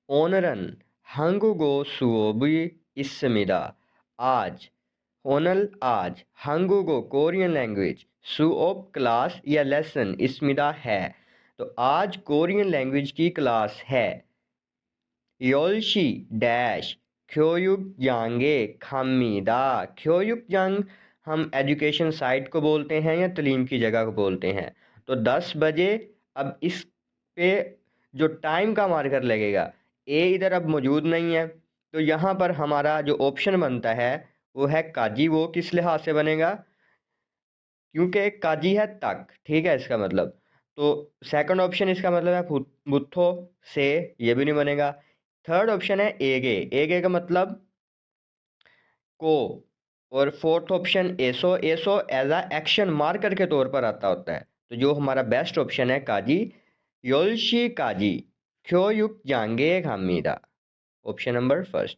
오늘은 한국어 수업이 있습니다. आज ओनल आज 한국어 कोरियन लैंग्वेज सुओप क्लास या लेसन इसमिदा है। तो आज कोरियन लैंग्वेज की क्लास है। योलशी डैश ख्योयुक खामीदा ख्योयुक हम एजुकेशन साइट को बोलते हैं या तलीम की जगह को बोलते हैं। तो 10 बजे। अब इस पे जो टाइम का मार्कर लगेगा, ए इधर अब मौजूद नहीं है, तो यहाँ पर हमारा जो ऑप्शन बनता है वो है काजी। वो किस लिहाज से बनेगा, क्योंकि काजी है तक, ठीक है इसका मतलब। तो सेकंड ऑप्शन इसका मतलब है बुत्थो से, ये भी नहीं बनेगा। थर्ड ऑप्शन है एगे। एगे का मतलब को। और फोर्थ ऑप्शन एसो। एसो एज अ एक्शन मार्कर के तौर पर आता होता है। तो जो हमारा बेस्ट ऑप्शन है काजी, योलशी काजी ख्योयुक जांगे खामीदा, ऑप्शन नंबर फर्स्ट।